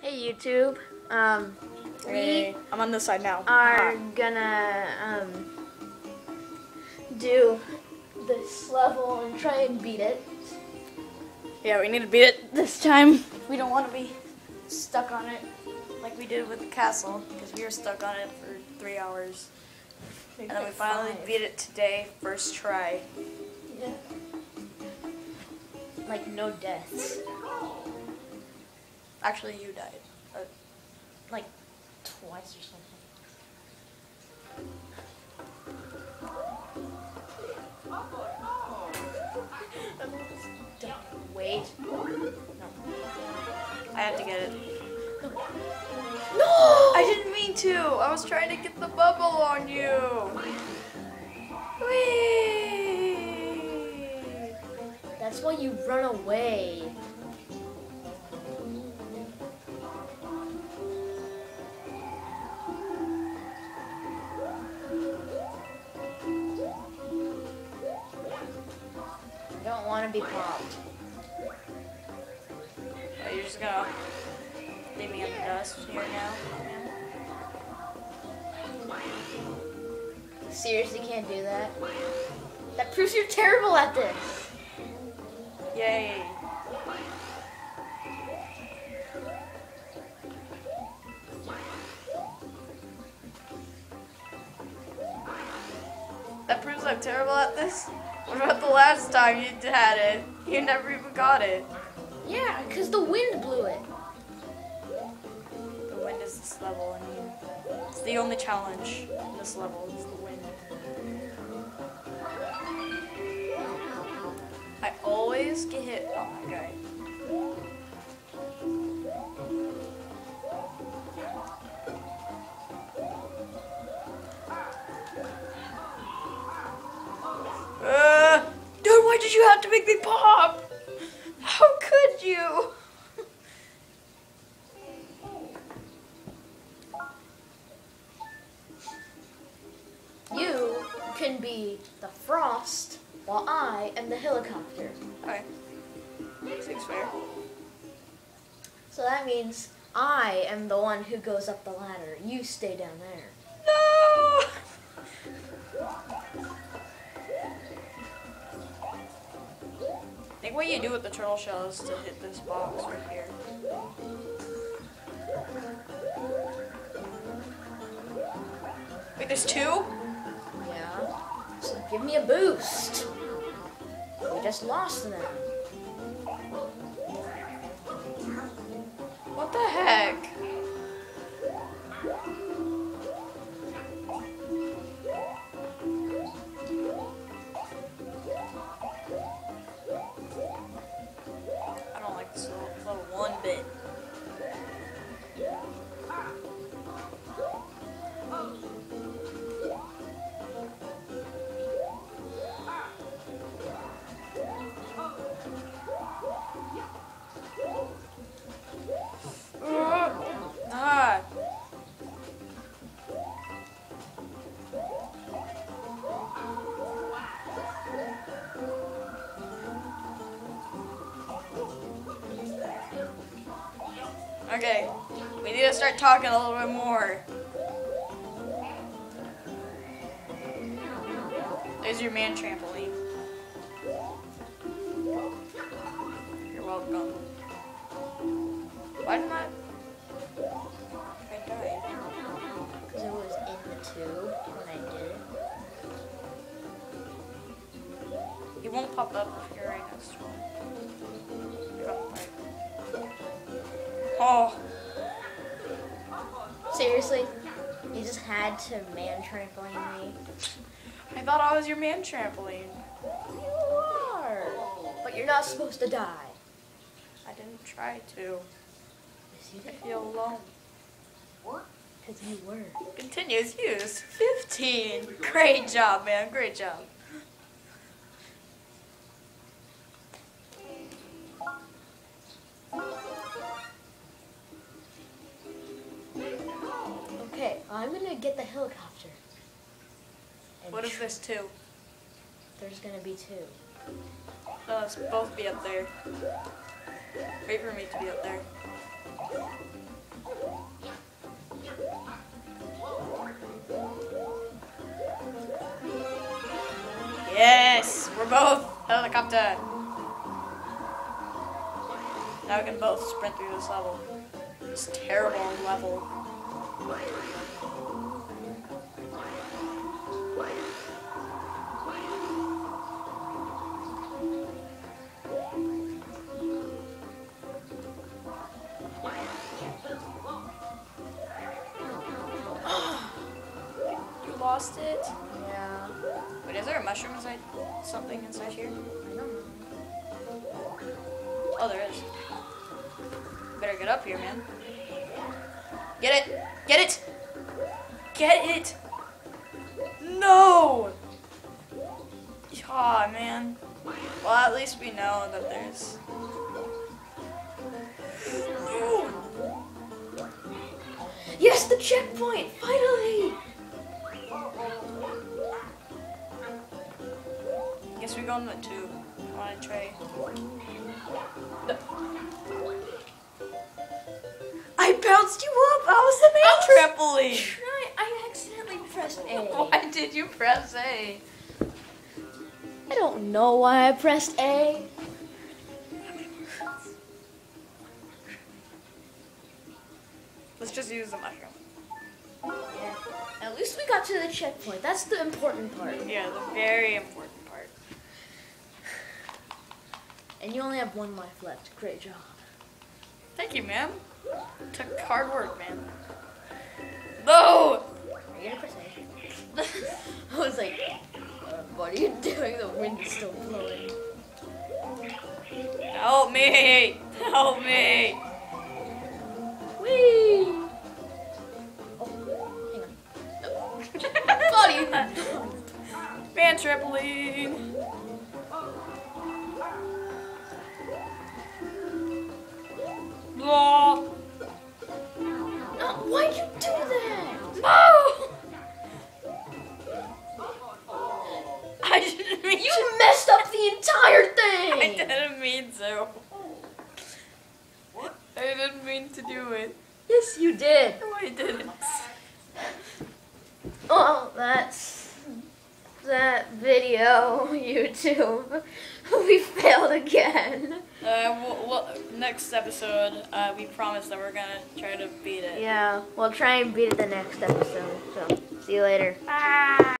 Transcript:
Hey YouTube. Hey, I'm on this side now. Are gonna do this level and try and beat it. Yeah, we need to beat it this time. We don't want to be stuck on it like we did with the castle, because we were stuck on it for 3 hours. Maybe And then we like finally 5. beat it today, first try. Yeah. Like no deaths. Actually, you died. Like twice or something. Wait. No. I had to get it. No! I didn't mean to. I was trying to get the bubble on you. Whee! That's why you run away. I don't want to be popped. Oh, you're just gonna leave me in the dust here now? Seriously can't do that? That proves you're terrible at this. Yay. That proves I'm terrible at this? What about the last time you had it? You never even got it. Yeah, because the wind blew it. The wind is this level, I mean. It's the only challenge in this level, is the wind. I always get hit. Oh my god. Dude, why did you have to make me pop? How could you? You can be the frost while I am the helicopter. Okay. Seems fair. So that means I am the one who goes up the ladder. You stay down there. No! I think what you do with the turtle shell is to hit this box right here. Wait, there's 2? Yeah. So give me a boost. We just lost them. What the heck? I don't like this level one bit. Ah. Okay, we need to start talking a little bit more. There's your man trampoline. You're welcome. Why didn't I died? Because it was in the tube when I did it. He won't pop up if you're right next to him. Oh, Seriously? You just had to man trampoline me? I thought I was your man trampoline. You are. But you're not supposed to die. I didn't try to. Yes, you I did. feel alone. Because you were. Continues use 15. Great job, man. Great job. Okay, I'm gonna get the helicopter. And What is this too? There's gonna be 2. No, let's both be up there. Wait for me to be up there. both helicopter. Now we can both sprint through this level. This terrible level. You lost it? Yeah. Wait, is there a mushroom inside? Something inside here? I don't know. Oh, there is. Better get up here, man. Get it! Get it! Get it! No! Aw, man. Well, at least we know that there's... Yes, the checkpoint! Finally! Guess we go in the tube. I want to try. I bounced you up! I was the main trampoline! I accidentally pressed A. Why did you press A? I don't know why I pressed A. Let's just use the mushroom. Yeah. At least we got to the checkpoint. That's the important part. Yeah, the very important part. And you only have one life left. Great job. Thank you, man. Took hard work, man. No! Are you gonna press A? I was like, what are you doing? The wind is still blowing. Help me! Help me! Whee! Oh, hang on. Buddy! Fan trampoline! Blah! No, why'd you do that? No! I didn't mean You messed up the entire thing! I didn't mean to. I didn't mean to do it. Yes, you did. No, I didn't. Well, that's that video, YouTube. We failed again. Next episode, we promise that we're gonna try to beat it. Yeah, we'll try and beat it the next episode. So, see you later. Ah!